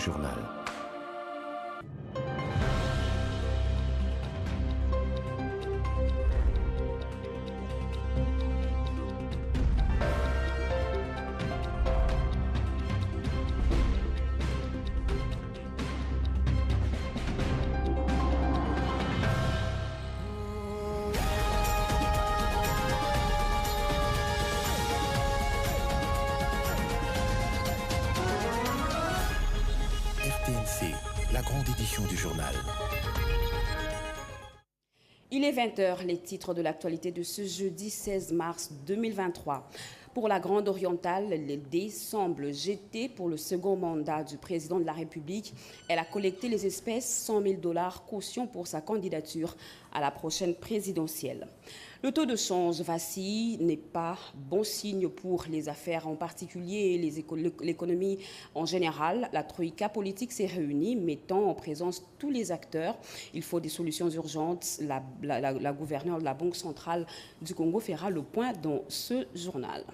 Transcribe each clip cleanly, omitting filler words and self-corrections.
Journal. La grande édition du journal. Il est 20h, les titres de l'actualité de ce jeudi 16 mars 2023. Pour la Grande Orientale, les dés semblent jetés pour le second mandat du président de la République. Elle a collecté les espèces, 100 000 $ caution pour sa candidature à la prochaine présidentielle. Le taux de change vacille, n'est pas bon signe pour les affaires en particulier et l'économie en général. La troïka politique s'est réunie, mettant en présence tous les acteurs. Il faut des solutions urgentes. La gouverneure de la Banque centrale du Congo fera le point dans ce journal.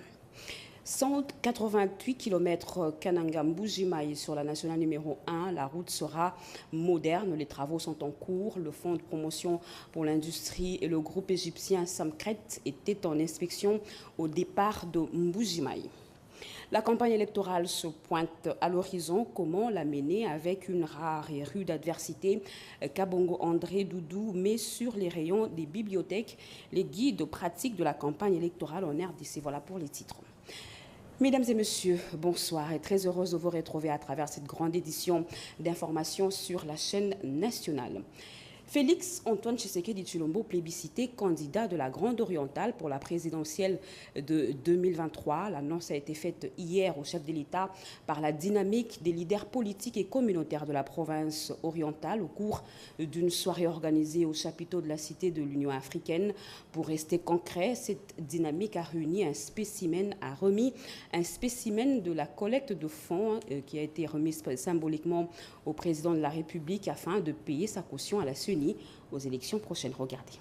188 km Kananga-Mbujimayi sur la nationale numéro 1. La route sera moderne. Les travaux sont en cours. Le fonds de promotion pour l'industrie et le groupe égyptien Samkret étaient en inspection au départ de Mbujimayi. La campagne électorale se pointe à l'horizon. Comment la mener avec une rare et rude adversité? Kabongo André Doudou met sur les rayons des bibliothèques les guides pratiques de la campagne électorale en RDC. Voilà pour les titres. Mesdames et messieurs, bonsoir et très heureuse de vous retrouver à travers cette grande édition d'information sur la chaîne nationale. Félix Antoine Tshisekedi Tshilombo, plébiscité candidat de la Grande Orientale pour la présidentielle de 2023. L'annonce a été faite hier au chef de l'État par la dynamique des leaders politiques et communautaires de la province orientale au cours d'une soirée organisée au chapiteau de la Cité de l'Union africaine. Pour rester concret, cette dynamique a remis un spécimen de la collecte de fonds qui a été remise symboliquement au président de la République afin de payer sa caution à la CENI aux élections prochaines. Regardez.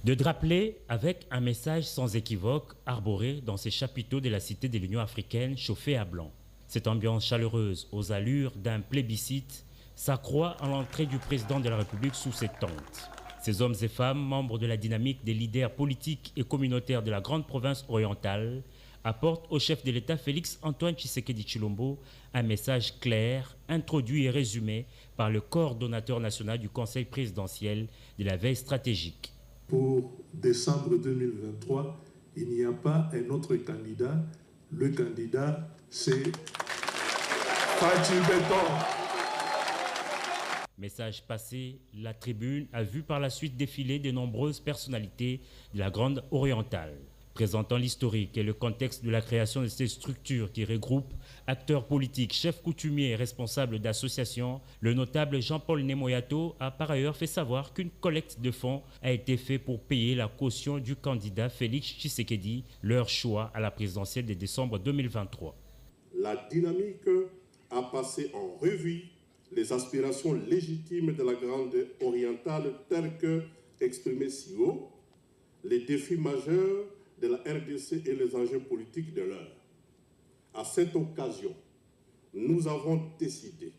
De Drapelet avec un message sans équivoque arboré dans ces chapiteaux de la Cité de l'Union africaine chauffés à blanc. Cette ambiance chaleureuse aux allures d'un plébiscite s'accroît à l'entrée du président de la République sous cette tente. Ces hommes et femmes, membres de la dynamique des leaders politiques et communautaires de la grande province orientale, apporte au chef de l'État Félix Antoine Tshisekedi Tshilombo un message clair, introduit et résumé par le coordonnateur national du Conseil présidentiel de la veille stratégique. Pour décembre 2023, il n'y a pas un autre candidat. Le candidat, c'est Fatou Béton. Message passé, la tribune a vu par la suite défiler de nombreuses personnalités de la Grande Orientale. Présentant l'historique et le contexte de la création de ces structures qui regroupent acteurs politiques, chefs coutumiers et responsables d'associations, le notable Jean-Paul Nemoyato a par ailleurs fait savoir qu'une collecte de fonds a été faite pour payer la caution du candidat Félix Tshisekedi, leur choix à la présidentielle de décembre 2023. La dynamique a passé en revue les aspirations légitimes de la Grande Orientale telles que exprimées si haut, les défis majeurs de la RDC et les enjeux politiques de l'heure. À cette occasion, nous avons décidé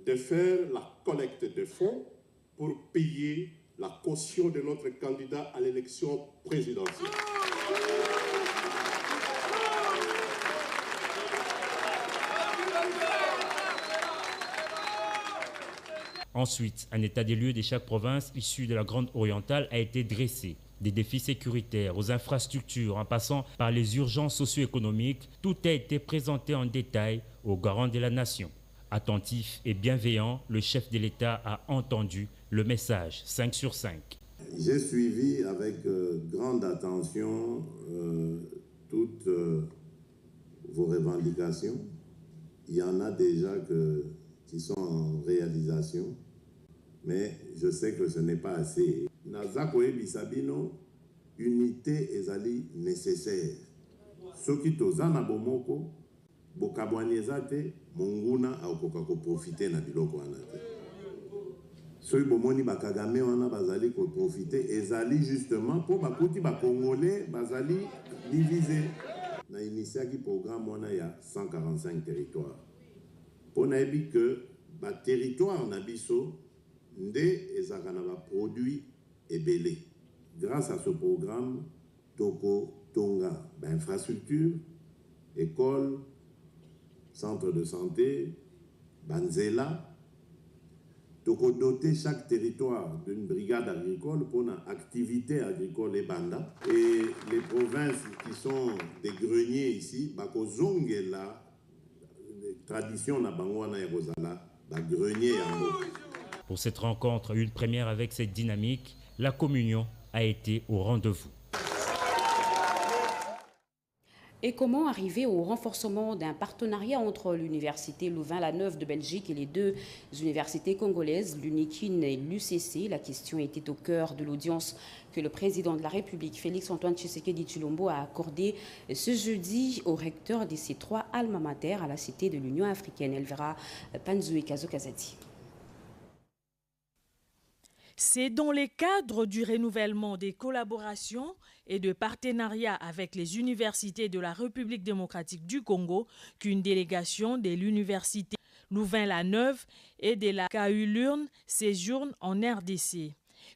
de faire la collecte de fonds pour payer la caution de notre candidat à l'élection présidentielle. Ensuite, un état des lieux de chaque province issue de la Grande Orientale a été dressé. Des défis sécuritaires aux infrastructures en passant par les urgences socio-économiques, tout a été présenté en détail aux garants de la nation. Attentif et bienveillant, le chef de l'État a entendu le message 5 sur 5. J'ai suivi avec grande attention toutes vos revendications. Il y en a déjà qui sont en réalisation, mais je sais que ce n'est pas assez. Nazakoe Bisabino, unité ezali nécessaire. Soki tozana bomoko, bokabwanezate, monguna aokoka ko profiter na biloko wana te. Soki bomoni bakagame wana bazali ko profiter, ezali justement pour bakoti ba congolais bazali divisé. a initié le programme, on a 145 territoires. On a dit que le territoire en Abisso, des produits et belé. Grâce à ce programme, Toko Tonga, infrastructure, école, centre de santé, Banzela, Toko doter chaque territoire d'une brigade agricole pour une activité agricole et banda. Et les provinces qui sont des greniers ici, Bakozonge la tradition na bangwana et Rosala, grenier en. Pour cette rencontre, une première avec cette dynamique, la communion a été au rendez-vous. Et comment arriver au renforcement d'un partenariat entre l'université Louvain-la-Neuve de Belgique et les deux universités congolaises, l'UNIKIN et l'UCC? La question était au cœur de l'audience que le président de la République, Félix-Antoine Tshisekedi Tshilombo, a accordée ce jeudi au recteur de ces trois alma mater à la Cité de l'Union africaine. Elle verra Panzoué Kazokazati. C'est dans le cadre du renouvellement des collaborations et de partenariats avec les universités de la République démocratique du Congo qu'une délégation de l'université Louvain-la-Neuve et de la KU Lurne séjourne en RDC.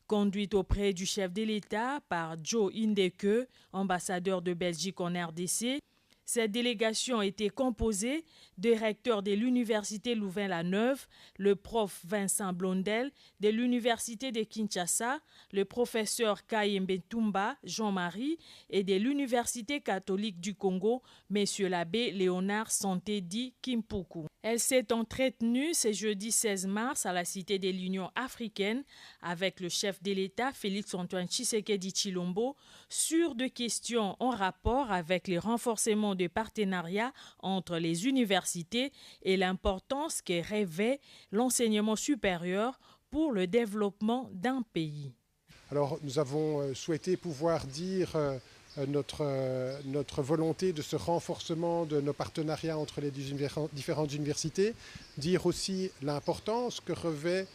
Conduite auprès du chef de l'État par Joe Indeke, ambassadeur de Belgique en RDC, cette délégation était composée des recteurs de l'université Louvain-la-Neuve, le prof Vincent Blondel, de l'université de Kinshasa, le professeur Kayembe Tumba Jean-Marie et de l'université catholique du Congo, M. l'abbé Léonard Santé-Di Kimpuku. Elle s'est entretenue ce jeudi 16 mars à la Cité de l'Union africaine avec le chef de l'État Félix-Antoine Tshisekedi Tshilombo sur des questions en rapport avec le renforcement des partenariats entre les universités et l'importance que revêt l'enseignement supérieur pour le développement d'un pays. Alors nous avons souhaité pouvoir dire notre volonté de ce renforcement de nos partenariats entre les différentes universités, dire aussi l'importance que revêt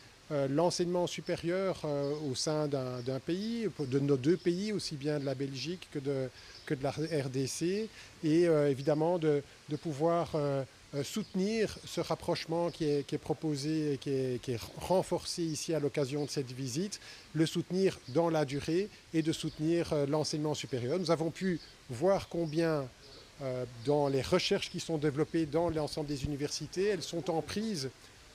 l'enseignement supérieur au sein d'un pays, de nos deux pays, aussi bien de la Belgique que de la RDC, et évidemment de pouvoir soutenir ce rapprochement qui est proposé et qui est renforcé ici à l'occasion de cette visite, le soutenir dans la durée et de soutenir l'enseignement supérieur. Nous avons pu voir combien dans les recherches qui sont développées dans l'ensemble des universités, elles sont en prise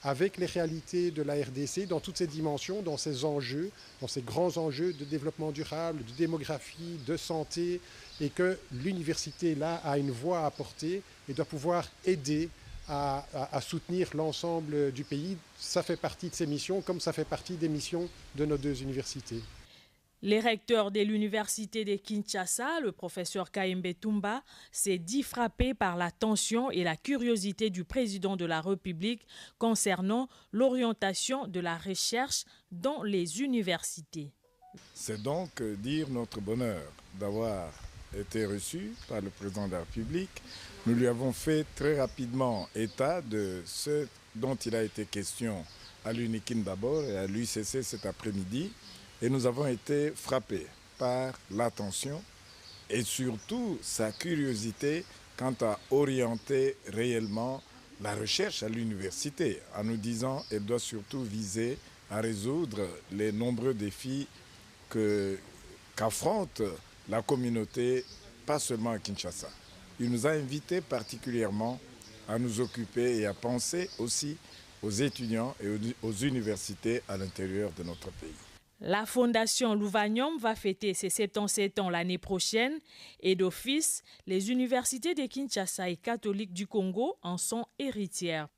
avec les réalités de la RDC dans toutes ces dimensions, dans ces enjeux, dans ces grands enjeux de développement durable, de démographie, de santé, et que l'université là a une voix à apporter et doit pouvoir aider à soutenir l'ensemble du pays. Ça fait partie de ses missions, comme ça fait partie des missions de nos deux universités. Le recteur de l'université de Kinshasa, le professeur Kayembe Tumba, s'est dit frappé par l'attention et la curiosité du président de la République concernant l'orientation de la recherche dans les universités. C'est donc dire notre bonheur d'avoir été reçu par le président de la République. Nous lui avons fait très rapidement état de ce dont il a été question à l'UNIKIN d'abord et à l'UCC cet après-midi. Et nous avons été frappés par l'attention et surtout sa curiosité quant à orienter réellement la recherche à l'université, en nous disant qu'elle doit surtout viser à résoudre les nombreux défis qu'affronte la communauté, pas seulement à Kinshasa. Il nous a invités particulièrement à nous occuper et à penser aussi aux étudiants et aux universités à l'intérieur de notre pays. La Fondation Louvagnom va fêter ses 77 ans l'année prochaine et d'office, les universités de Kinshasa et catholiques du Congo en sont héritières.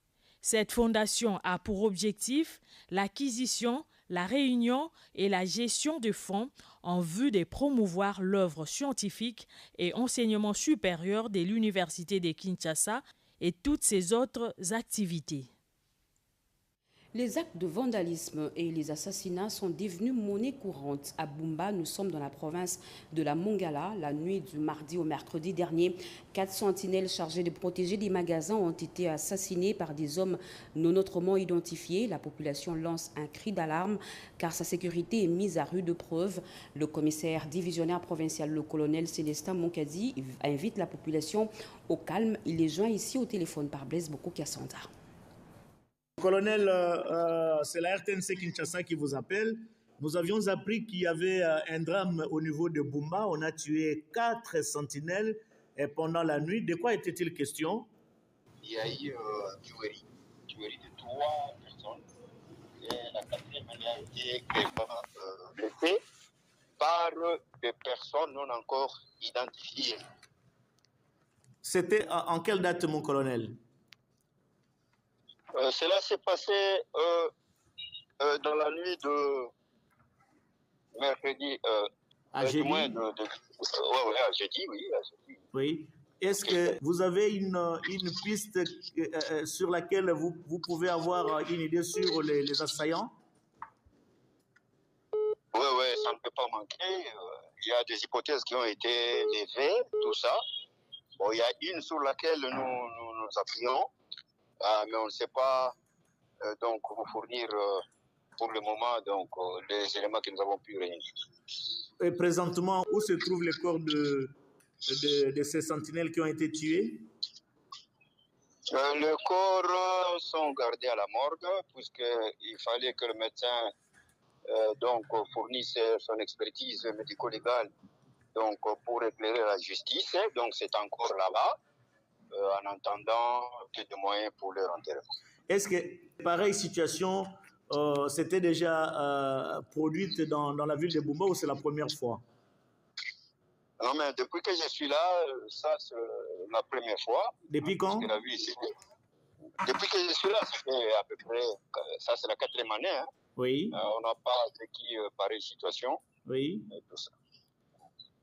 Cette fondation a pour objectif l'acquisition, la réunion et la gestion de fonds en vue de promouvoir l'œuvre scientifique et enseignement supérieur de l'université de Kinshasa et toutes ses autres activités. Les actes de vandalisme et les assassinats sont devenus monnaie courante. À Bumba, nous sommes dans la province de la Mongala. La nuit du mardi au mercredi dernier, 4 sentinelles chargées de protéger des magasins ont été assassinés par des hommes non autrement identifiés. La population lance un cri d'alarme car sa sécurité est mise à rude épreuve. Le commissaire divisionnaire provincial, le colonel Célestin Monkadi, invite la population au calme. Il est joint ici au téléphone par Blaise Boko Kassanda. Colonel, c'est la RTNC Kinshasa qui vous appelle. Nous avions appris qu'il y avait un drame au niveau de Bumba. On a tué 4 sentinelles pendant la nuit. De quoi était-il question? Il y a eu tuerie de 3 personnes. Et la 4e a été blessée par des personnes non encore identifiées. C'était en quelle date, mon colonel? Cela s'est passé dans la nuit de mercredi, à jeudi. À jeudi, oui. Oui. Est-ce que vous avez une piste sur laquelle vous pouvez avoir une idée sur les assaillants? Oui, ça ne peut pas manquer. Il y a des hypothèses qui ont été levées, tout ça. Bon, il y a une sur laquelle nous appuyons. Mais on ne sait pas donc vous fournir pour le moment donc les éléments que nous avons pu réunir. Et présentement, où se trouvent les corps de ces sentinelles qui ont été tués? Les corps sont gardés à la morgue puisqu'il fallait que le médecin donc fournisse son expertise médico-légale donc pour éclairer la justice. Donc c'est encore là-bas. En attendant des moyens pour leur enterrement. Est-ce que pareille situation s'était déjà produite dans la ville de Bumba ou c'est la première fois? Non, mais depuis que je suis là, ça c'est la première fois. Depuis quand? Depuis que je suis là, ça fait à peu près, ça c'est la 4e année. Hein. Oui. On n'a pas vécu pareille situation. Oui. Tout ça.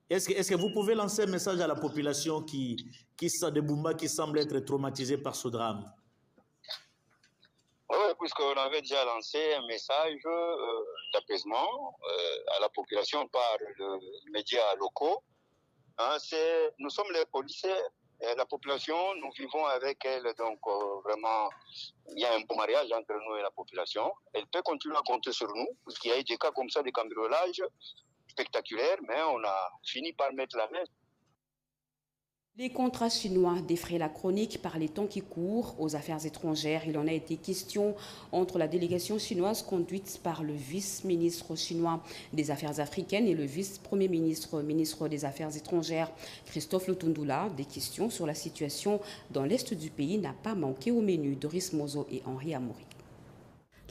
Est-ce que vous pouvez lancer un message à la population de Bumba qui semble être traumatisée par ce drame? Oui, puisqu'on avait déjà lancé un message d'apaisement à la population par les médias locaux. Hein, nous sommes les policiers, et la population, nous vivons avec elle, donc vraiment, il y a un bon mariage entre nous et la population. Elle peut continuer à compter sur nous, puisqu'il y a eu des cas comme ça de cambriolage spectaculaire, mais on a fini par mettre la main. Les contrats chinois défraient la chronique par les temps qui courent aux affaires étrangères. Il en a été question entre la délégation chinoise conduite par le vice-ministre chinois des Affaires africaines et le vice-premier ministre, ministre des Affaires étrangères, Christophe Lutundula. Des questions sur la situation dans l'est du pays n'a pas manqué au menu. Doris Mozo et Henri Amouri.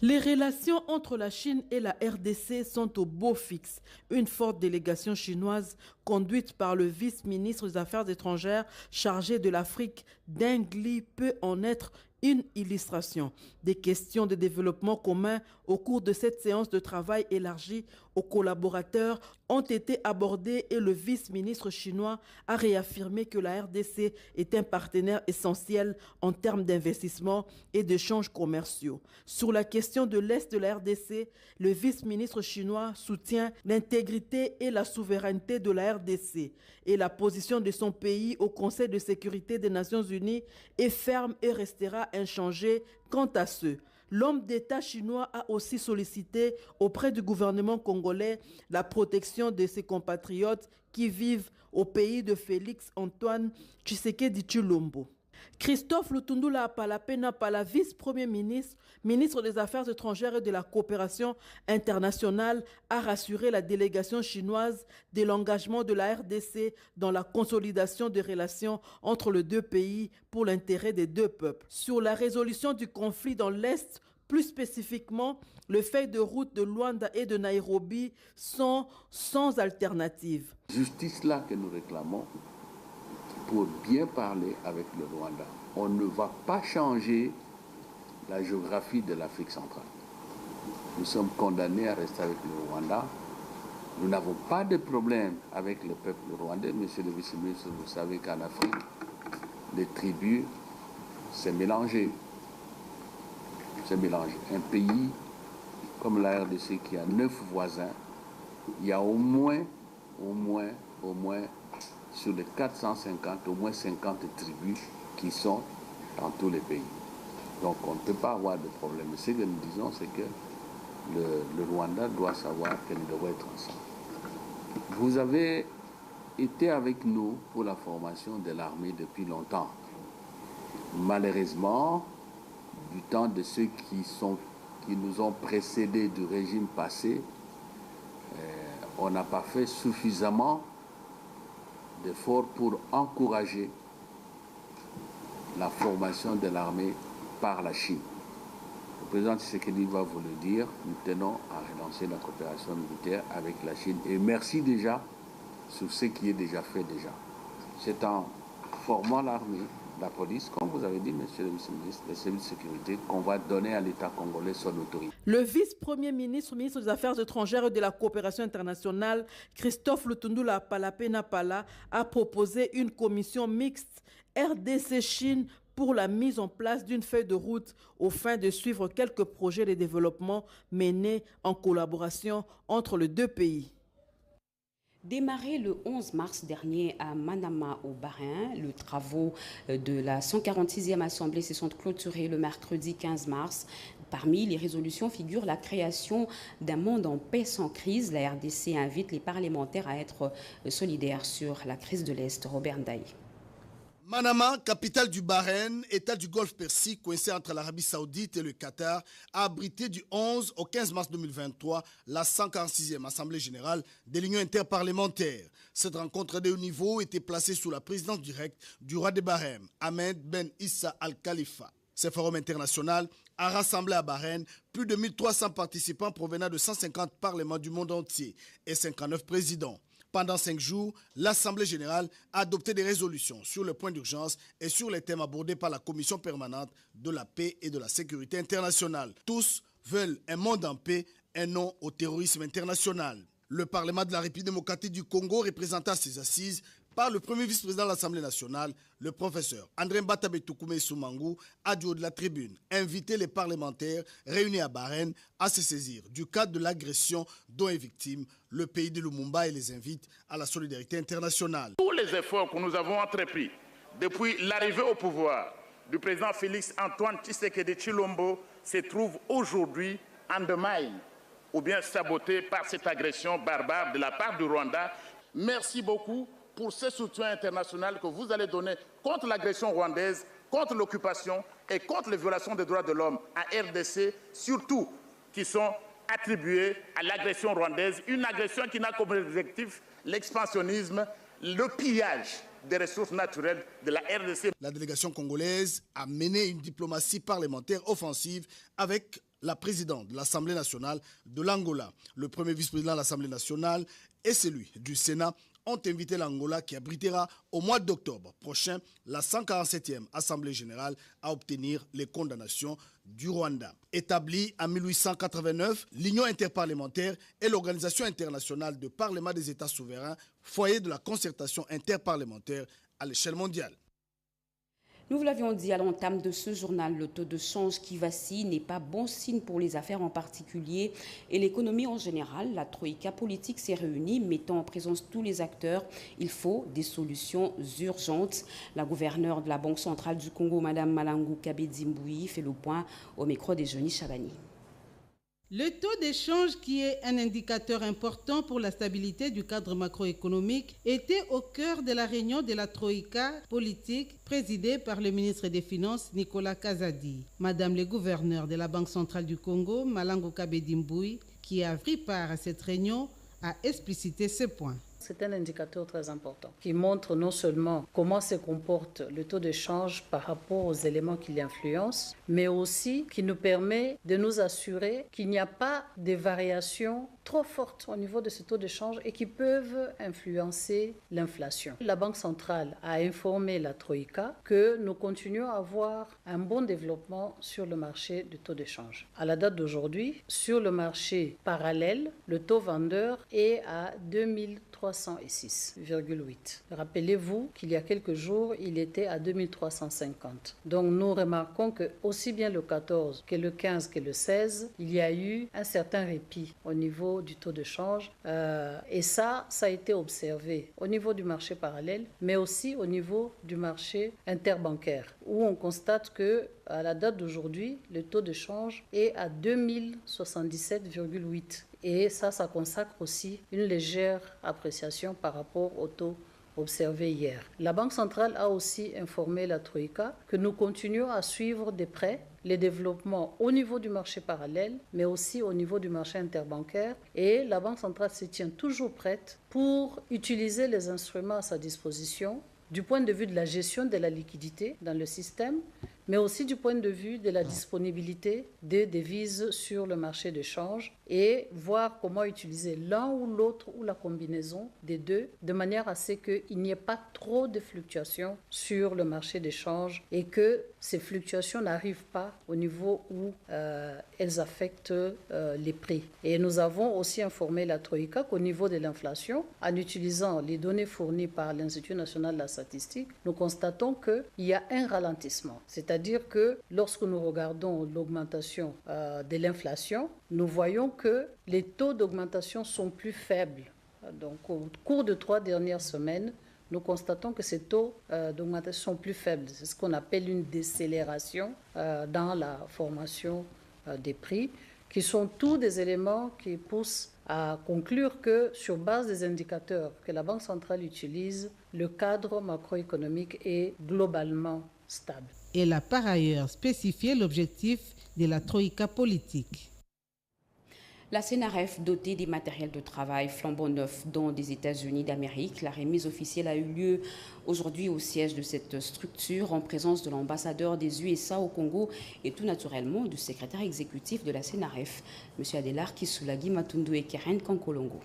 Les relations entre la Chine et la RDC sont au beau fixe. Une forte délégation chinoise conduite par le vice-ministre des Affaires étrangères chargé de l'Afrique, Deng Li, peut en être une illustration. Des questions de développement commun au cours de cette séance de travail élargie aux collaborateurs ont été abordées et le vice-ministre chinois a réaffirmé que la RDC est un partenaire essentiel en termes d'investissement et d'échanges commerciaux. Sur la question de l'Est de la RDC, le vice-ministre chinois soutient l'intégrité et la souveraineté de la RDC et la position de son pays au Conseil de sécurité des Nations Unies est ferme et restera inchangée quant à ce. L'homme d'État chinois a aussi sollicité auprès du gouvernement congolais la protection de ses compatriotes qui vivent au pays de Félix-Antoine Tshisekedi Tshilombo. Christophe Lutundula Palapena Pala, vice-premier ministre, ministre des Affaires étrangères et de la coopération internationale, a rassuré la délégation chinoise de l'engagement de la RDC dans la consolidation des relations entre les deux pays pour l'intérêt des deux peuples. Sur la résolution du conflit dans l'Est, plus spécifiquement, les feuilles de route de Luanda et de Nairobi sont sans alternative. Justice là que nous réclamons, pour bien parler avec le Rwanda. On ne va pas changer la géographie de l'Afrique centrale. Nous sommes condamnés à rester avec le Rwanda. Nous n'avons pas de problème avec le peuple rwandais. Monsieur le vice-ministre, vous savez qu'en Afrique, les tribus, c'est mélangé. c'est mélangé. Un pays comme la RDC qui a 9 voisins, il y a au moins, sur les 450, au moins 50 tribus qui sont dans tous les pays. Donc on ne peut pas avoir de problème. Ce que nous disons, c'est que le Rwanda doit savoir qu'elle doit être ensemble. Vous avez été avec nous pour la formation de l'armée depuis longtemps. Malheureusement, du temps de ceux qui nous ont précédés du régime passé, on n'a pas fait suffisamment d'efforts pour encourager la formation de l'armée par la Chine. Le président Tshisekedi va vous le dire, nous tenons à relancer la coopération militaire avec la Chine. Et merci déjà sur ce qui est déjà fait déjà. C'est en formant l'armée, la police, comme vous avez dit, monsieur le ministre, les services de sécurité, qu'on va donner à l'État congolais son autorité. Le vice-premier ministre, ministre des Affaires étrangères et de la coopération internationale, Christophe Lutundula Palapena Pala, a proposé une commission mixte RDC-Chine pour la mise en place d'une feuille de route aux fins de suivre quelques projets de développement menés en collaboration entre les deux pays. Démarré le 11 mars dernier à Manama au Bahreïn, les travaux de la 146e Assemblée se sont clôturés le mercredi 15 mars. Parmi les résolutions figure la création d'un monde en paix sans crise. La RDC invite les parlementaires à être solidaires sur la crise de l'Est. Robert Ndaï. Manama, capitale du Bahreïn, état du Golfe Persique coincé entre l'Arabie Saoudite et le Qatar, a abrité du 11 au 15 mars 2023 la 146e Assemblée générale de l'Union interparlementaire. Cette rencontre de haut niveau était placée sous la présidence directe du roi de Bahreïn, Ahmed Ben Issa Al Khalifa. Ce forum international a rassemblé à Bahreïn plus de 1300 participants provenant de 150 parlements du monde entier et 59 présidents. Pendant 5 jours, l'Assemblée générale a adopté des résolutions sur le point d'urgence et sur les thèmes abordés par la Commission permanente de la paix et de la sécurité internationale. Tous veulent un monde en paix et non au terrorisme international. Le Parlement de la République démocratique du Congo, représenté à ses assises par le premier vice-président de l'Assemblée nationale, le professeur André Mbatabe-Toukoumé Soumangu, a du haut de la tribune invité les parlementaires réunis à Bahreïn à se saisir du cadre de l'agression dont est victime le pays de Lumumba et les invite à la solidarité internationale. Tous les efforts que nous avons entrepris depuis l'arrivée au pouvoir du président Félix Antoine Tshisekedi Tshilombo se trouvent aujourd'hui underminés ou bien sabotés par cette agression barbare de la part du Rwanda. Merci beaucoup pour ce soutien international que vous allez donner contre l'agression rwandaise, contre l'occupation et contre les violations des droits de l'homme à RDC, surtout qui sont attribuées à l'agression rwandaise, une agression qui n'a comme objectif l'expansionnisme, le pillage des ressources naturelles de la RDC. La délégation congolaise a mené une diplomatie parlementaire offensive avec la présidente de l'Assemblée nationale de l'Angola. Le premier vice-président de l'Assemblée nationale et celui du Sénat ont invité l'Angola qui abritera au mois d'octobre prochain la 147e Assemblée générale à obtenir les condamnations du Rwanda. Établie en 1889, l'Union interparlementaire est l'organisation internationale de parlement des États souverains, foyer de la concertation interparlementaire à l'échelle mondiale. Nous vous l'avions dit à l'entame de ce journal, le taux de change qui vacille n'est pas bon signe pour les affaires en particulier et l'économie en général. La troïka politique s'est réunie, mettant en présence tous les acteurs. Il faut des solutions urgentes. La gouverneure de la Banque centrale du Congo, Mme Malangou Kabedi-Mbouyi, fait le point au micro des Johnny Chabani. Le taux d'échange, qui est un indicateur important pour la stabilité du cadre macroéconomique, était au cœur de la réunion de la Troïka politique présidée par le ministre des Finances, Nicolas Kazadi. Madame le gouverneur de la Banque centrale du Congo, Malangou Kabedi-Mbouyi, qui a pris part à cette réunion, a explicité ce point. C'est un indicateur très important qui montre non seulement comment se comporte le taux de change par rapport aux éléments qui l'influencent, mais aussi qui nous permet de nous assurer qu'il n'y a pas de variations trop fortes au niveau de ce taux de change et qui peuvent influencer l'inflation. La Banque centrale a informé la Troïka que nous continuons à avoir un bon développement sur le marché du taux de change. À la date d'aujourd'hui, sur le marché parallèle, le taux vendeur est à 2306,8. Rappelez-vous qu'il y a quelques jours, il était à 2350. Donc nous remarquons que aussi bien le 14 que le 15 que le 16, il y a eu un certain répit au niveau du taux de change. Et ça a été observé au niveau du marché parallèle, mais aussi au niveau du marché interbancaire, où on constate que à la date d'aujourd'hui, le taux de change est à 2077,8. Et ça consacre aussi une légère appréciation par rapport au taux observé hier. La Banque centrale a aussi informé la Troïka que nous continuons à suivre de près les développements au niveau du marché parallèle, mais aussi au niveau du marché interbancaire. Et la Banque centrale se tient toujours prête pour utiliser les instruments à sa disposition du point de vue de la gestion de la liquidité dans le système, mais aussi du point de vue de la disponibilité des devises sur le marché de change et voir comment utiliser l'un ou l'autre ou la combinaison des deux de manière à ce qu'il n'y ait pas trop de fluctuations sur le marché de change et que ces fluctuations n'arrivent pas au niveau où elles affectent les prix. Et nous avons aussi informé la Troïka qu'au niveau de l'inflation, en utilisant les données fournies par l'Institut national de la statistique, nous constatons qu'il y a un ralentissement. C'est-à-dire que lorsque nous regardons l'augmentation de l'inflation, nous voyons que les taux d'augmentation sont plus faibles. Donc au cours de 3 dernières semaines, nous constatons que ces taux d'augmentation sont plus faibles. C'est ce qu'on appelle une décélération dans la formation des prix, qui sont tous des éléments qui poussent à conclure que, sur base des indicateurs que la Banque centrale utilise, le cadre macroéconomique est globalement stable. Elle a par ailleurs spécifié l'objectif de la Troïka politique. La CNRF, dotée des matériels de travail flambant neufs dont des États-Unis d'Amérique, la remise officielle a eu lieu aujourd'hui au siège de cette structure en présence de l'ambassadeur des USA au Congo et tout naturellement du secrétaire exécutif de la CNRF, M. Adelar Kisoulagi Matundu et Keren Kankolongo.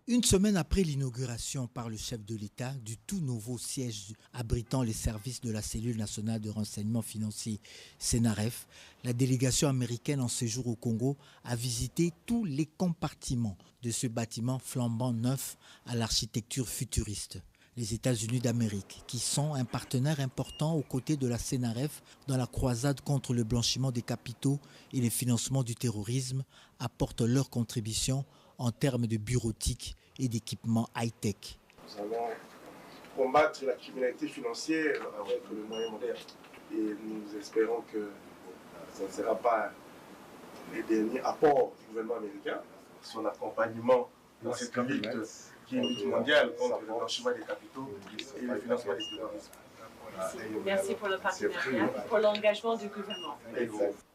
Une semaine après l'inauguration par le chef de l'État du tout nouveau siège abritant les services de la cellule nationale de renseignement financier CNRF, la délégation américaine en séjour au Congo a visité tous les compartiments de ce bâtiment flambant neuf à l'architecture futuriste. Les États-Unis d'Amérique, qui sont un partenaire important aux côtés de la CNRF dans la croisade contre le blanchiment des capitaux et le financement du terrorisme, apportent leur contribution en termes de bureautique et d'équipements high-tech. Nous allons combattre la criminalité financière avec le moyen moderne. Et nous espérons que ce ne sera pas les derniers apports du gouvernement américain, son accompagnement dans cette lutte qui est une lutte mondiale contre le blanchiment des capitaux et le financement du terrorisme. Merci pour le partenariat, pour l'engagement du gouvernement.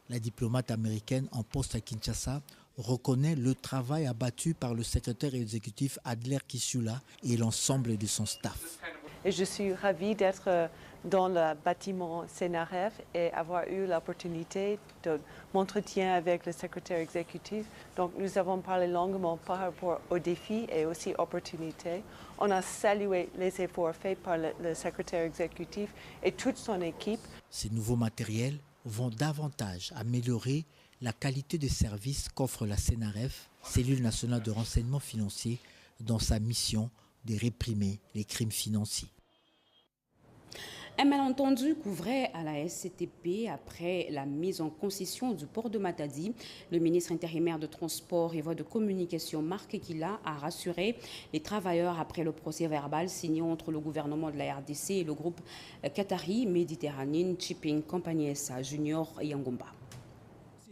La diplomate américaine en poste à Kinshasa reconnaît le travail abattu par le secrétaire exécutif Adler Kishula et l'ensemble de son staff. Et je suis ravie d'être dans le bâtiment CNRF et avoir eu l'opportunité de m'entretien avec le secrétaire exécutif. Donc nous avons parlé longuement par rapport aux défis et aussi opportunités. On a salué les efforts faits par le secrétaire exécutif et toute son équipe. Ces nouveaux matériels vont davantage améliorer la qualité de service qu'offre la CNRF, cellule nationale de renseignement financier, dans sa mission de réprimer les crimes financiers. Un malentendu couvrait à la SCTP après la mise en concession du port de Matadi. Le ministre intérimaire de Transport et Voies de Communication, Marc Ekila, a rassuré les travailleurs après le procès verbal signé entre le gouvernement de la RDC et le groupe Qatari Mediterranean Shipping Company SA Junior et Yangomba.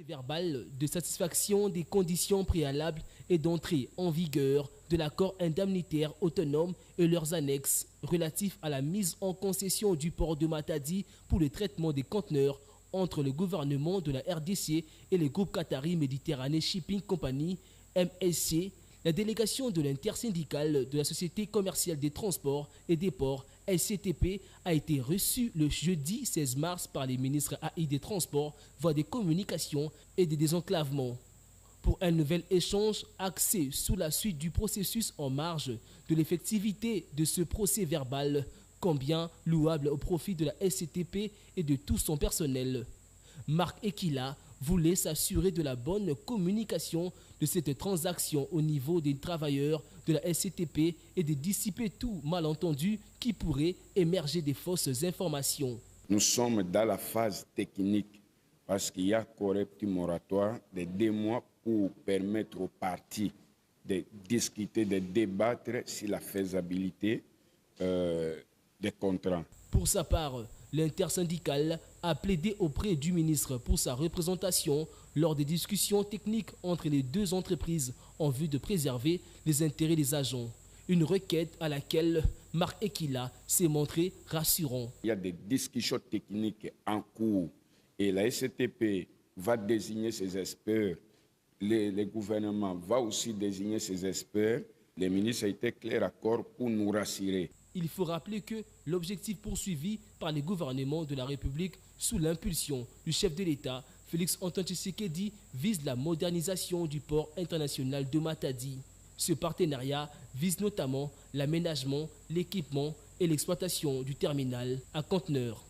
Verbal de satisfaction des conditions préalables et d'entrée en vigueur de l'accord indemnitaire autonome et leurs annexes relatifs à la mise en concession du port de Matadi pour le traitement des conteneurs entre le gouvernement de la RDC et le groupe Qatari Mediterranean Shipping Company, MSC, la délégation de l'intersyndicale de la Société commerciale des transports et des ports, SCTP, a été reçue le jeudi 16 mars par les ministres AI des Transports, Voies des Communications et des Désenclavements. pour un nouvel échange axé sous la suite du processus en marge de l'effectivité de ce procès verbal, combien louable au profit de la SCTP et de tout son personnel. Marc Ekila voulait s'assurer de la bonne communication de cette transaction au niveau des travailleurs de la SCTP et de dissiper tout malentendu qui pourrait émerger des fausses informations. Nous sommes dans la phase technique parce qu'il y a un petit moratoire de 2 mois pour permettre aux parties de discuter, de débattre sur la faisabilité des contrats. Pour sa part, l'intersyndicale a plaidé auprès du ministre pour sa représentation lors des discussions techniques entre les deux entreprises en vue de préserver les intérêts des agents. Une requête à laquelle Marc Ekila s'est montré rassurant. Il y a des discussions techniques en cours et la SCTP va désigner ses experts. Le gouvernement va aussi désigner ses experts. Le ministre a été clair accord pour nous rassurer. Il faut rappeler que l'objectif poursuivi par les gouvernements de la République sous l'impulsion du chef de l'État, Félix Antoine Tshisekedi, vise la modernisation du port international de Matadi. Ce partenariat vise notamment l'aménagement, l'équipement et l'exploitation du terminal à conteneurs.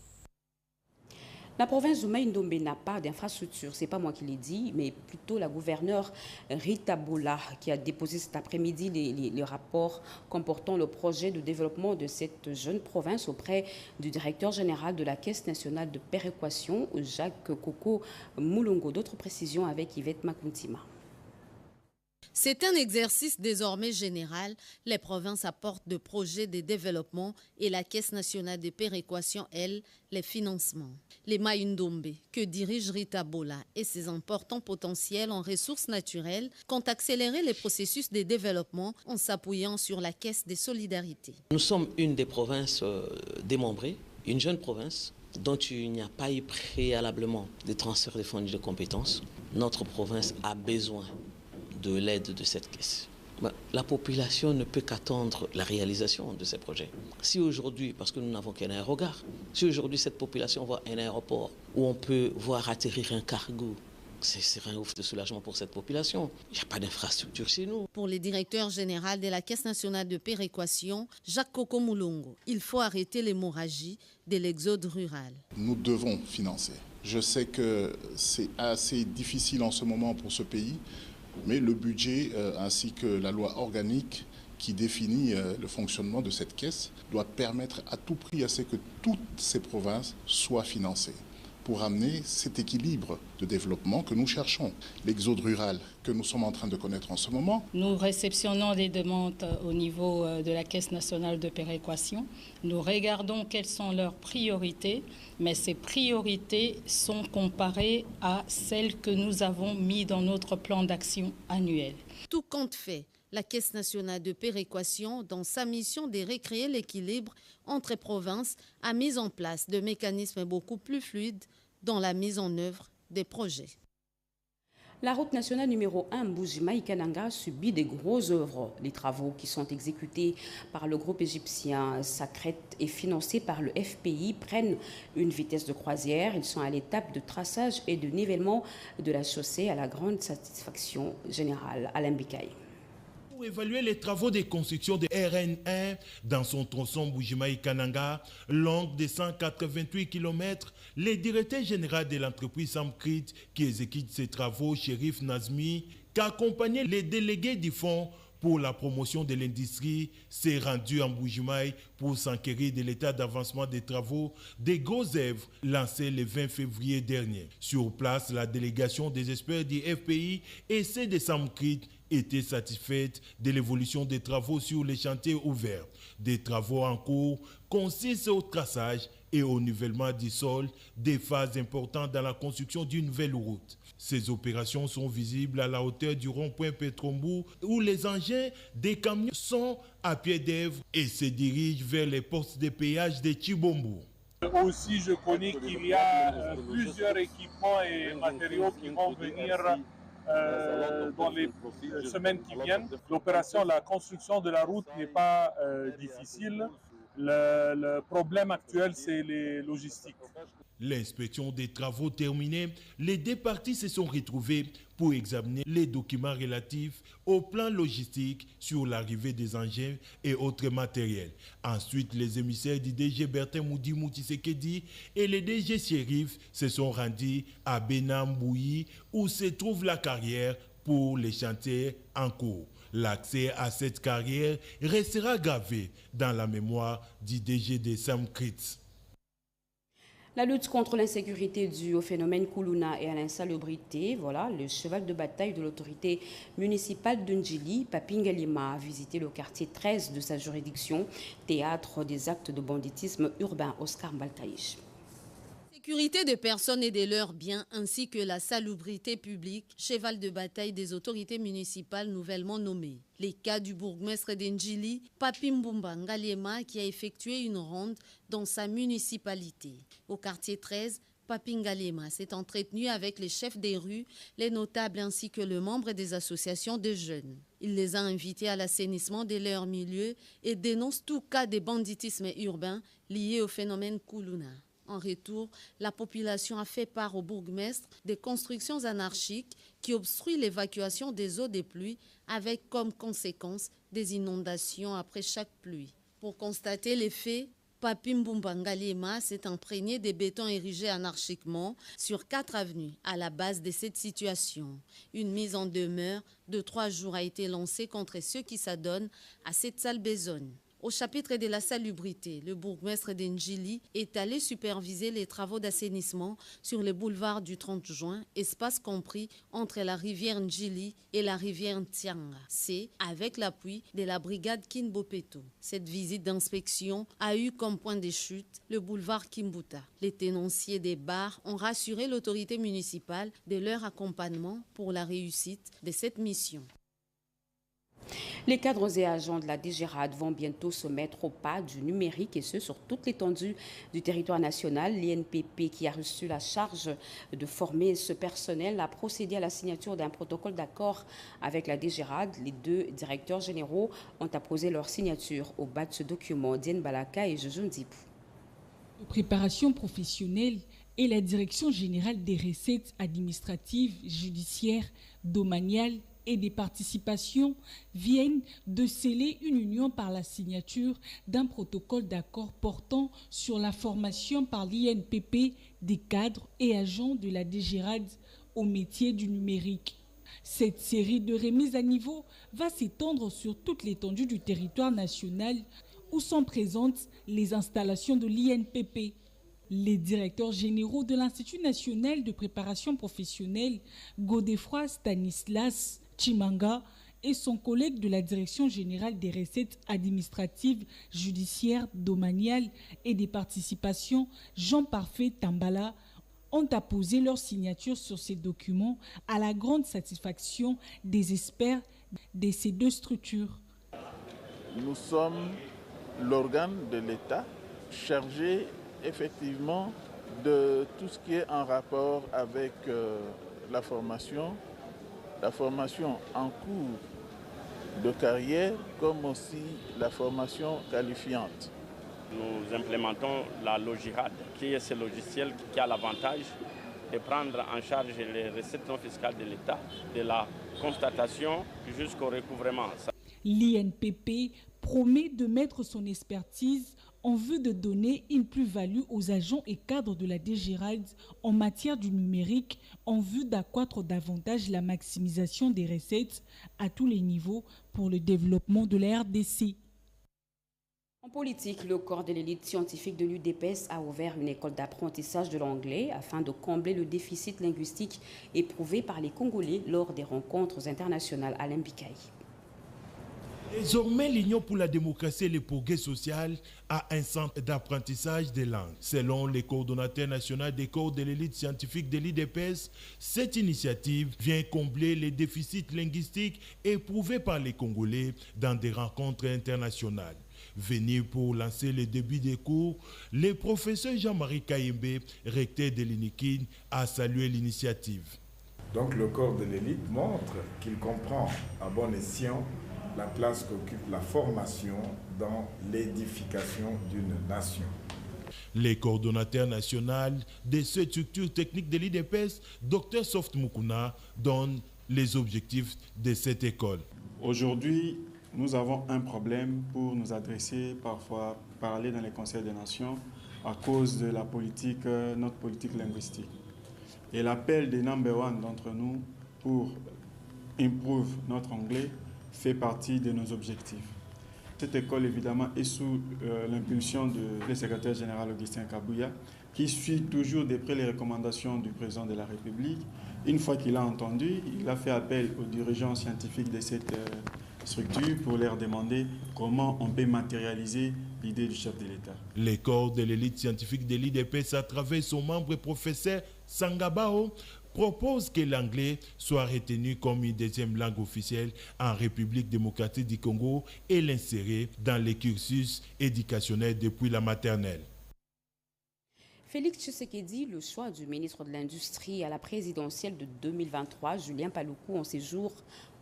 La province de Mai-Ndombe n'a pas d'infrastructure, ce n'est pas moi qui l'ai dit, mais plutôt la gouverneure Rita Bola qui a déposé cet après-midi les rapports comportant le projet de développement de cette jeune province auprès du directeur général de la Caisse nationale de péréquation, Jacques Koko Moulongo. D'autres précisions avec Yvette Makuntima. C'est un exercice désormais général. Les provinces apportent de projets de développement et la Caisse nationale de péréquation, elle, les financements. Les Mai-Ndombe, que dirige Rita Bola, et ses importants potentiels en ressources naturelles, comptent accélérer les processus de développement en s'appuyant sur la Caisse des solidarités. Nous sommes une des provinces démembrées, une jeune province dont il n'y a pas eu préalablement de transfert de fonds de compétences. Notre province a besoin de l'aide de cette caisse. La population ne peut qu'attendre la réalisation de ces projets. Si aujourd'hui, parce que nous n'avons qu'un aérogare, si aujourd'hui cette population voit un aéroport où on peut voir atterrir un cargo, ce serait un ouf de soulagement pour cette population. Il n'y a pas d'infrastructure chez nous. Pour le directeur général de la Caisse nationale de péréquation, Jacques Koko Moulongo, il faut arrêter l'hémorragie de l'exode rural. Nous devons financer. Je sais que c'est assez difficile en ce moment pour ce pays, mais le budget ainsi que la loi organique qui définit le fonctionnement de cette caisse doit permettre à tout prix à ce que toutes ces provinces soient financées pour amener cet équilibre de développement que nous cherchons. L'exode rural que nous sommes en train de connaître en ce moment. Nous réceptionnons des demandes au niveau de la Caisse nationale de péréquation. Nous regardons quelles sont leurs priorités, mais ces priorités sont comparées à celles que nous avons mises dans notre plan d'action annuel. Tout compte fait, la Caisse nationale de péréquation, dans sa mission de recréer l'équilibre entre provinces, a mis en place des mécanismes beaucoup plus fluides dans la mise en œuvre des projets. La route nationale numéro 1 Mbuji-Mayi-Kananga subit des grosses œuvres. Les travaux qui sont exécutés par le groupe égyptien Sacret et financés par le FPI prennent une vitesse de croisière. Ils sont à l'étape de traçage et de nivellement de la chaussée à la grande satisfaction générale. Alain Bikaï. Pour évaluer les travaux de construction de RN1 dans son tronçon Mbuji-Mayi-Kananga, longue de 188 km, le directeur général de l'entreprise Samcrit qui exécute ces travaux, Chérif Nazmi, qui a accompagné les délégués du fonds pour la promotion de l'industrie, s'est rendu en Mbuji-Mayi pour s'enquérir de l'état d'avancement des travaux des grosses œuvres lancés le 20 février dernier. Sur place, la délégation des experts du FPI et celle de Samcrit était satisfaite de l'évolution des travaux sur les chantiers ouverts. Des travaux en cours consistent au traçage et au nivellement du sol, des phases importantes dans la construction d'une nouvelle route. Ces opérations sont visibles à la hauteur du rond-point Petrombu où les engins des camions sont à pied d'œuvre et se dirigent vers les postes de péage de Chibombo. Aussi, je connais qu'il y a plusieurs équipements et matériaux qui vont venir dans les semaines qui viennent. L'opération, la construction de la route n'est pas difficile. Le problème actuel, c'est les logistiques. L'inspection des travaux terminée, les deux parties se sont retrouvées pour examiner les documents relatifs au plan logistique sur l'arrivée des engins et autres matériels. Ensuite, les émissaires du DG Bertin Moudi Moutisekedi et les DG Shérif se sont rendus à Benambouyi où se trouve la carrière pour les chantiers en cours. L'accès à cette carrière restera gravé dans la mémoire du DG de Sam Kritz. La lutte contre l'insécurité due au phénomène Koulouna et à l'insalubrité, voilà, le cheval de bataille de l'autorité municipale de Ndjili, Papingalima, a visité le quartier 13 de sa juridiction, théâtre des actes de banditisme urbain. Oscar Mbaltaïch. Sécurité des personnes et de leurs biens ainsi que la salubrité publique, cheval de bataille des autorités municipales nouvellement nommées. Les cas du bourgmestre d'Ndjili, Papi Mbumba Ngaliema, qui a effectué une ronde dans sa municipalité. Au quartier 13, Papi Ngaliema s'est entretenu avec les chefs des rues, les notables ainsi que les membres des associations de jeunes. Il les a invités à l'assainissement de leur milieu et dénonce tout cas de banditisme urbain lié au phénomène Koulouna. En retour, la population a fait part au bourgmestre des constructions anarchiques qui obstruent l'évacuation des eaux des pluies avec comme conséquence des inondations après chaque pluie. Pour constater les faits, Papi Mbumba Ngaliema s'est imprégné des bétons érigés anarchiquement sur 4 avenues à la base de cette situation. Une mise en demeure de 3 jours a été lancée contre ceux qui s'adonnent à cette sale besogne. Au chapitre de la salubrité, le bourgmestre d'Ndjili est allé superviser les travaux d'assainissement sur le boulevard du 30 juin, espace compris entre la rivière Ndjili et la rivière Ntianga. C'est avec l'appui de la brigade Kinbopeto. Cette visite d'inspection a eu comme point de chute le boulevard Kimbuta. Les tenanciers des bars ont rassuré l'autorité municipale de leur accompagnement pour la réussite de cette mission. Les cadres et agents de la DGRAD vont bientôt se mettre au pas du numérique et ce sur toute l'étendue du territoire national. L'INPP qui a reçu la charge de former ce personnel a procédé à la signature d'un protocole d'accord avec la DGRAD. Les 2 directeurs généraux ont apposé leur signature au bas de ce document. Diane Balaka et Jojo Ndipou. Préparation professionnelle et la Direction générale des recettes administratives, judiciaires, domaniales et des participations viennent de sceller une union par la signature d'un protocole d'accord portant sur la formation par l'INPP des cadres et agents de la DGRAD au métier du numérique. Cette série de remises à niveau va s'étendre sur toute l'étendue du territoire national où sont présentes les installations de l'INPP. Les directeurs généraux de l'Institut national de préparation professionnelle, Godefroy Stanislas Chimanga, et son collègue de la Direction générale des recettes administratives, judiciaires, domaniales et des participations, Jean-Parfait Tambala, ont apposé leur signature sur ces documents à la grande satisfaction des experts de ces 2 structures. Nous sommes l'organe de l'État chargé effectivement de tout ce qui est en rapport avec la formation en cours de carrière, comme aussi la formation qualifiante. Nous implémentons la Logirad, qui est ce logiciel qui a l'avantage de prendre en charge les recettes non fiscales de l'État, de la constatation jusqu'au recouvrement. L'INPP promet de mettre son expertise en vue de donner une plus-value aux agents et cadres de la DGRAD en matière du numérique, en vue d'accroître davantage la maximisation des recettes à tous les niveaux pour le développement de la RDC. En politique, le corps de l'élite scientifique de l'UDPS a ouvert une école d'apprentissage de l'anglais afin de combler le déficit linguistique éprouvé par les Congolais lors des rencontres internationales à l'Ambikaï. Désormais, l'Union pour la démocratie et le progrès social a un centre d'apprentissage des langues. Selon le coordonnateur national des corps de l'élite scientifique de l'IDPS, cette initiative vient combler les déficits linguistiques éprouvés par les Congolais dans des rencontres internationales. Venu pour lancer le début des cours, le professeur Jean-Marie Kayembe, recteur de l'INIKIN, a salué l'initiative. Donc le corps de l'élite montre qu'il comprend à bon escient la place qu'occupe la formation dans l'édification d'une nation. Les coordonnateurs nationaux de cette structure technique de l'IDPS, Dr Soft Mukuna, donnent les objectifs de cette école. Aujourd'hui, nous avons un problème pour nous adresser, parfois parler dans les conseils des nations à cause de la politique, notre politique linguistique. Et l'appel des number one d'entre nous pour improve notre anglais fait partie de nos objectifs. Cette école, évidemment, est sous l'impulsion du secrétaire général Augustin Kabouya, qui suit toujours de près les recommandations du président de la République. Une fois qu'il a entendu, il a fait appel aux dirigeants scientifiques de cette structure pour leur demander comment on peut matérialiser l'idée du chef de l'État. Les corps de l'élite scientifique de l'IDPS, à travers son membre professeur Sangabao, propose que l'anglais soit retenu comme une deuxième langue officielle en République démocratique du Congo et l'insérer dans les cursus éducationnels depuis la maternelle. Félix Tshisekedi, le choix du ministre de l'Industrie à la présidentielle de 2023, Julien Paluku, en séjour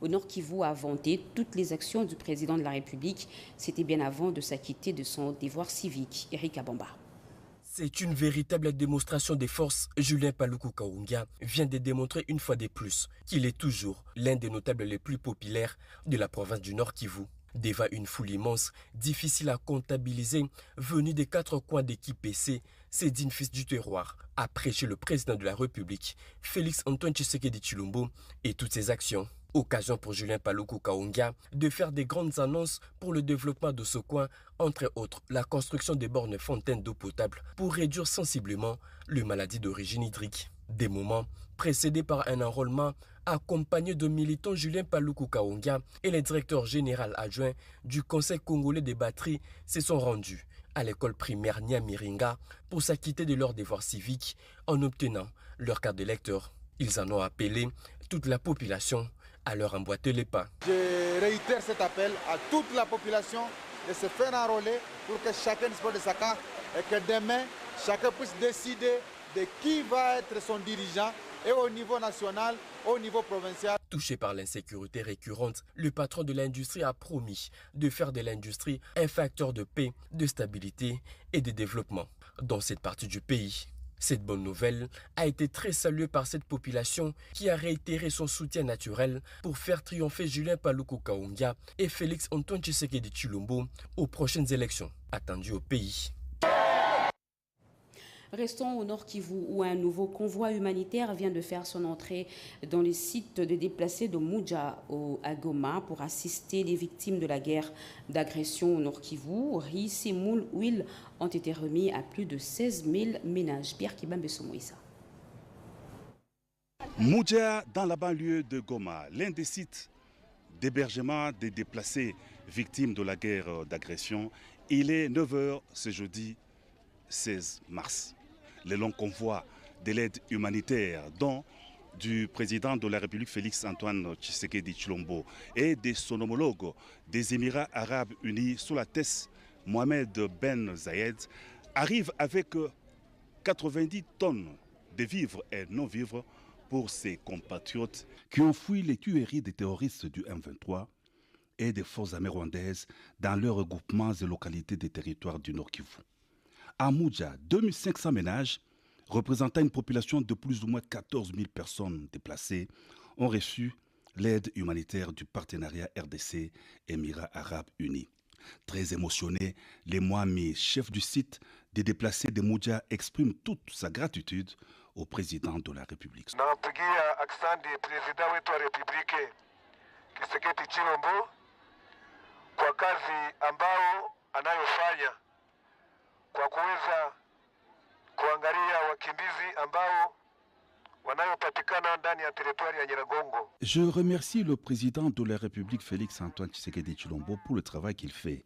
au Nord Kivu, a vanté toutes les actions du président de la République. C'était bien avant de s'acquitter de son devoir civique. Eric Abamba. C'est une véritable démonstration des forces. Julien Paluku Kahungia vient de démontrer une fois de plus qu'il est toujours l'un des notables les plus populaires de la province du Nord Kivu. Devant une foule immense, difficile à comptabiliser, venue des quatre coins d'équipe PC, Sédine Fils du terroir a prêché le président de la République, Félix Antoine Tshisekedi Tshilombo, et toutes ses actions. Occasion pour Julien Paluku Kahungia de faire des grandes annonces pour le développement de ce coin, entre autres la construction des bornes fontaines d'eau potable pour réduire sensiblement les maladies d'origine hydrique. Des moments précédés par un enrôlement accompagné de militants. Julien Paluku Kahungia et le directeur général adjoint du Conseil congolais des batteries se sont rendus à l'école primaire Nyamiringa pour s'acquitter de leurs devoirs civiques en obtenant leur carte d'électeur. Ils en ont appelé toute la population à leur emboîter les pas. Je réitère cet appel à toute la population de se faire enrôler pour que chacun dispose de sa carte et que demain, chacun puisse décider de qui va être son dirigeant, et au niveau national, au niveau provincial. Touché par l'insécurité récurrente, le patron de l'industrie a promis de faire de l'industrie un facteur de paix, de stabilité et de développement dans cette partie du pays. Cette bonne nouvelle a été très saluée par cette population qui a réitéré son soutien naturel pour faire triompher Julien Paluku Kahungia et Félix Antoine Tshisekedi Tshilombo aux prochaines élections attendues au pays. Restons au Nord Kivu où un nouveau convoi humanitaire vient de faire son entrée dans les sites de déplacés de Muja à Goma pour assister les victimes de la guerre d'agression au Nord Kivu. Riz, semoule, huile ont été remis à plus de 16 000 ménages. Pierre Kibambe Somoïsa. Muja, dans la banlieue de Goma, l'un des sites d'hébergement des déplacés victimes de la guerre d'agression. Il est 9h ce jeudi 16 mars. Le long convoi de l'aide humanitaire dont du président de la République Félix Antoine Tshisekedi Tshilombo et de son homologue des Émirats Arabes Unis sous la tête Mohamed Ben Zayed arrive avec 90 tonnes de vivres et non-vivres pour ses compatriotes qui ont fui les tueries des terroristes du M23 et des forces armées rwandaises dans leurs regroupements et localités des territoires du Nord Kivu. À Muja, 2500 ménages, représentant une population de plus ou moins 14 000 personnes déplacées, ont reçu l'aide humanitaire du partenariat RDC Émirats Arabes Unis. Très émotionné, les Mohamis, chef du site des déplacés de Muja, exprime toute sa gratitude au président de la République. Nampigia aksandi président wetu wa Republike Tshisekedi Tshilombo kwa kazi ambao anayofanya kwa kuweza kuangalia wakimbizi ambao wanayopatikana ndani ya territoire ya Nyiragongo. Je remercie le président de la République Félix Antoine Tshisekedi Tshilombo pour le travail qu'il fait.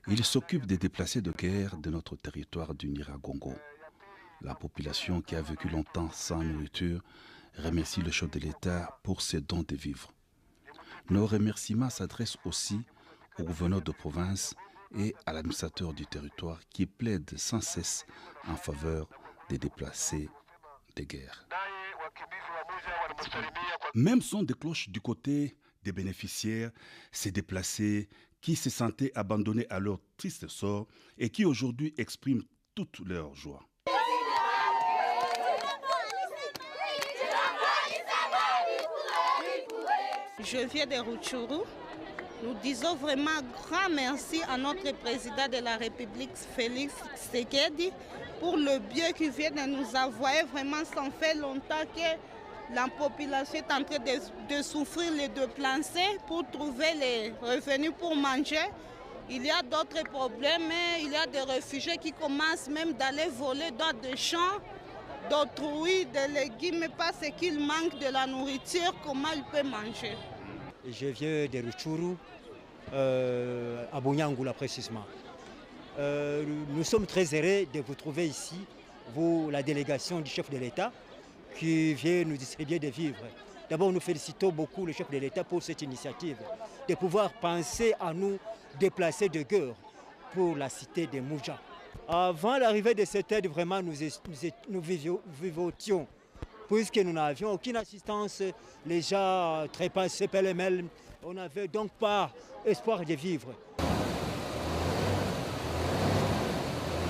Il s'occupe des déplacés de guerre de notre territoire du Nyiragongo. La population qui a vécu longtemps sans nourriture remercie le chef de l'État pour ses dons de vivres. Nos remerciements s'adressent aussi au gouverneur de province et à l'administrateur du territoire qui plaide sans cesse en faveur des déplacés de guerre. Même son de cloche du côté des bénéficiaires, ces déplacés qui se sentaient abandonnés à leur triste sort et qui aujourd'hui expriment toute leur joie. Je viens de Rutshuru. Nous disons vraiment grand merci à notre président de la République, Félix Tshisekedi, pour le bien qu'il vient de nous envoyer. Vraiment, ça fait longtemps que la population est en train de souffrir les déplacés pour trouver les revenus pour manger. Il y a d'autres problèmes, il y a des réfugiés qui commencent même d'aller voler dans des champs d'autrui, des légumes, parce qu'ils manquent de la nourriture, comment ils peuvent manger. Je viens de Rutshuru, à Bonyangula précisément. Nous sommes très heureux de vous trouver ici, vous, la délégation du chef de l'État, qui vient nous distribuer des vivres. D'abord, nous félicitons beaucoup le chef de l'État pour cette initiative, de pouvoir penser à nous déplacer de guerre pour la cité de Mouja. Avant l'arrivée de cette aide, vraiment, nous vivotions, puisque nous n'avions aucune assistance, les gens trépassaient pêle-mêle, on n'avait donc pas espoir de vivre.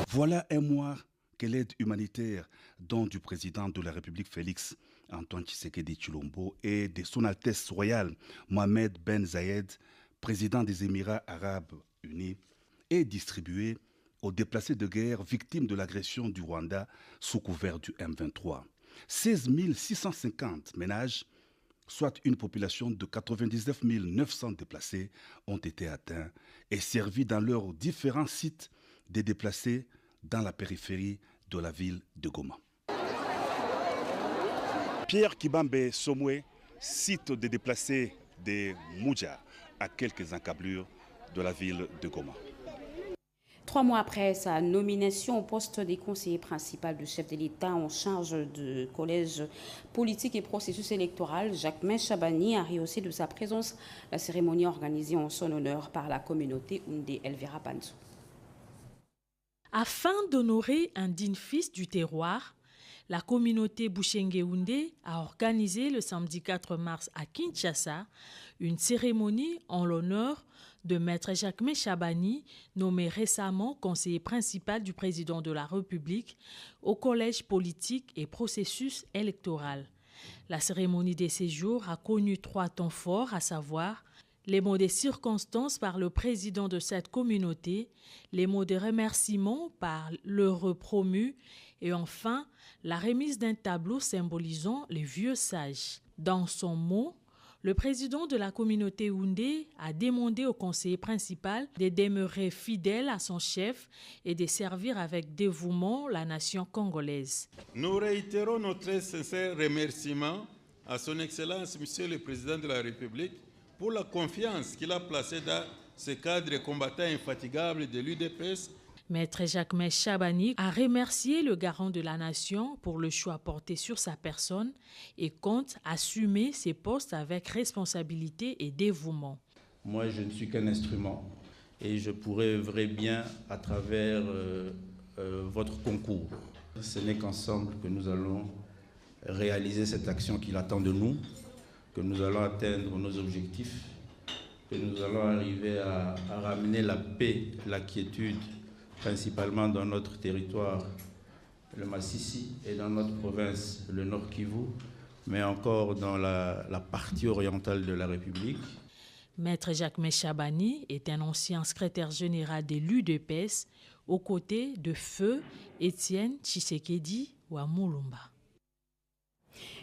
Voilà un mois que l'aide humanitaire dont du président de la République Félix Antoine Tshisekedi Tshilombo et de son Altesse royale Mohamed Ben Zayed, président des Émirats arabes unis, est distribué aux déplacés de guerre victimes de l'agression du Rwanda sous couvert du M23. 16 650 ménages, soit une population de 99 900 déplacés, ont été atteints et servis dans leurs différents sites des déplacés dans la périphérie de la ville de Goma. Pierre Kibambe Somwe, site des déplacés de Mouja, à quelques encablures de la ville de Goma. 3 mois après sa nomination au poste des conseillers principal du chef de l'État en charge du collège politique et processus électoral, Jacquemain Chabani a rehaussé de sa présence la cérémonie organisée en son honneur par la communauté Houndé Elvira Panzo. Afin d'honorer un digne fils du terroir, la communauté Bouchenge Houndé a organisé le samedi 4 mars à Kinshasa une cérémonie en l'honneur de Maître Jacquemain Chabani, nommé récemment conseiller principal du président de la République au collège politique et processus électoral. La cérémonie des séjours a connu 3 temps forts, à savoir les mots des circonstances par le président de cette communauté, les mots de remerciement par l'heureux promu et enfin la remise d'un tableau symbolisant les vieux sages. Dans son mot, le président de la communauté Houndé a demandé au conseiller principal de demeurer fidèle à son chef et de servir avec dévouement la nation congolaise. Nous réitérons notre sincère remerciement à son Excellence, Monsieur le Président de la République, pour la confiance qu'il a placée dans ce cadre combattant infatigable de l'UDPS. Maître Jacquemain Chabani a remercié le garant de la nation pour le choix porté sur sa personne et compte assumer ses postes avec responsabilité et dévouement. Moi, je ne suis qu'un instrument et je pourrais œuvrer bien à travers votre concours. Ce n'est qu'ensemble que nous allons réaliser cette action qu'il attend de nous, que nous allons atteindre nos objectifs, que nous allons arriver à ramener la paix, la quiétude, principalement dans notre territoire, le Massissi, et dans notre province, le Nord Kivu, mais encore dans la partie orientale de la République. Maître Jacquemain Chabani est un ancien secrétaire général de l'UDPS, aux côtés de Feu Étienne Tshisekedi Wamulumba.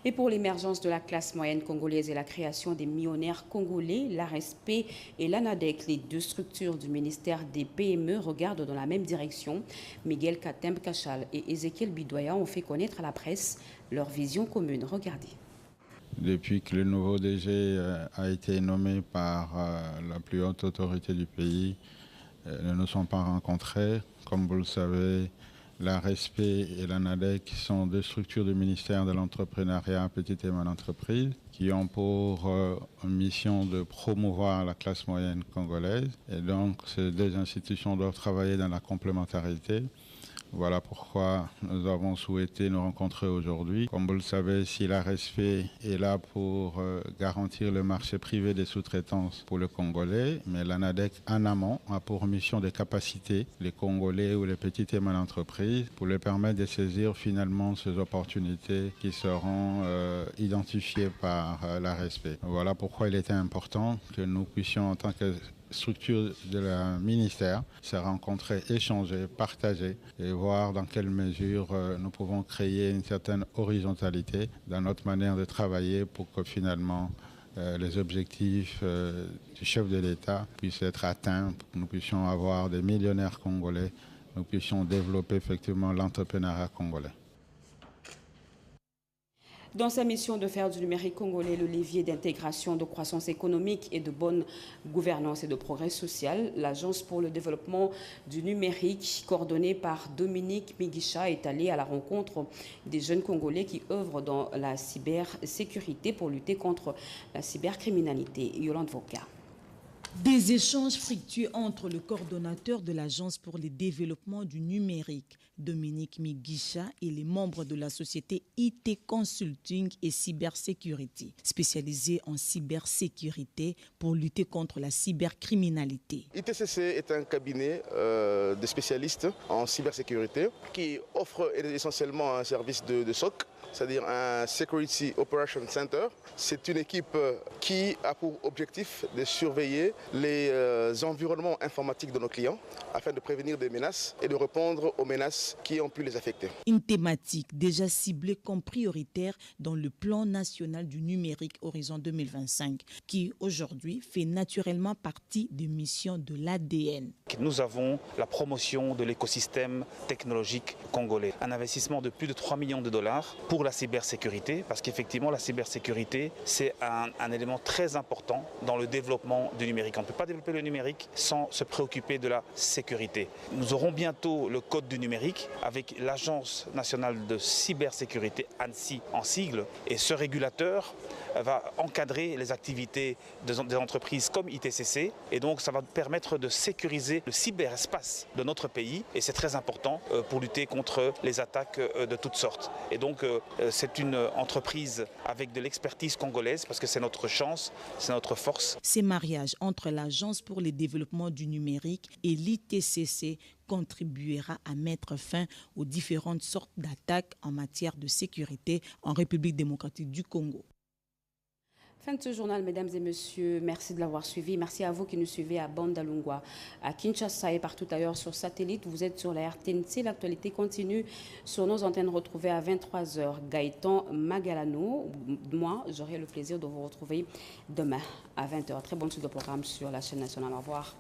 Et pour l'émergence de la classe moyenne congolaise et la création des millionnaires congolais, l'ARSP et l'ANADEC, les 2 structures du ministère des PME, regardent dans la même direction. Miguel Katembe Kachal et Ezekiel Bidoya ont fait connaître à la presse leur vision commune. Regardez. Depuis que le nouveau DG a été nommé par la plus haute autorité du pays, nous ne nous sommes pas rencontrés. Comme vous le savez, l'ARSP et l'ANADEC sont 2 structures du ministère de l'entrepreneuriat petite et moyenne entreprise qui ont pour mission de promouvoir la classe moyenne congolaise. Et donc, ces 2 institutions doivent travailler dans la complémentarité Voilà pourquoi nous avons souhaité nous rencontrer aujourd'hui. Comme vous le savez, si la RSP est là pour garantir le marché privé des sous-traitances pour le Congolais, mais l'ANADEC en amont a pour mission de capaciter les Congolais ou les petites et moyennes entreprises pour leur permettre de saisir finalement ces opportunités qui seront identifiées par la RSP. Voilà pourquoi il était important que nous puissions en tant que structure de la ministère se rencontrer, échanger, partager et voir dans quelle mesure nous pouvons créer une certaine horizontalité dans notre manière de travailler pour que finalement les objectifs du chef de l'État puissent être atteints, pour que nous puissions avoir des millionnaires congolais, nous puissions développer effectivement l'entrepreneuriat congolais. Dans sa mission de faire du numérique congolais le levier d'intégration, de croissance économique et de bonne gouvernance et de progrès social, l'Agence pour le développement du numérique, coordonnée par Dominique Migisha, est allée à la rencontre des jeunes Congolais qui œuvrent dans la cybersécurité pour lutter contre la cybercriminalité. Yolande Voka. Des échanges fructueux entre le coordonnateur de l'Agence pour le développement du numérique, Dominique Migisha, et les membres de la société IT Consulting et Cybersécurité, spécialisée en cybersécurité pour lutter contre la cybercriminalité. ITCC est un cabinet de spécialistes en cybersécurité qui offre essentiellement un service de SOC, c'est-à-dire un Security Operation Center. C'est une équipe qui a pour objectif de surveiller les environnements informatiques de nos clients afin de prévenir des menaces et de répondre aux menaces qui ont pu les affecter. Une thématique déjà ciblée comme prioritaire dans le plan national du numérique Horizon 2025 qui aujourd'hui fait naturellement partie des missions de l'ADN. Nous avons la promotion de l'écosystème technologique congolais. Un investissement de plus de 3 millions de dollars pour la cybersécurité, parce qu'effectivement la cybersécurité c'est un élément très important dans le développement du numérique. On ne peut pas développer le numérique sans se préoccuper de la sécurité. Nous aurons bientôt le code du numérique avec l'Agence nationale de cybersécurité, ANSSI en sigle, et ce régulateur va encadrer les activités des entreprises comme ITCC, et donc ça va permettre de sécuriser le cyberespace de notre pays, et c'est très important pour lutter contre les attaques de toutes sortes. Et donc c'est une entreprise avec de l'expertise congolaise parce que c'est notre chance, c'est notre force. Ces mariages entre l'Agence pour le développement du numérique et l'ITCC contribuera à mettre fin aux différentes sortes d'attaques en matière de sécurité en République démocratique du Congo. Fin de ce journal, mesdames et messieurs. Merci de l'avoir suivi. Merci à vous qui nous suivez à Bandalungwa, à Kinshasa et partout ailleurs sur satellite. Vous êtes sur la RTNC. L'actualité continue sur nos antennes retrouvées à 23h. Gaëtan Magalano, moi, j'aurai le plaisir de vous retrouver demain à 20h. Très bonne suite de programme sur la chaîne nationale. Au revoir.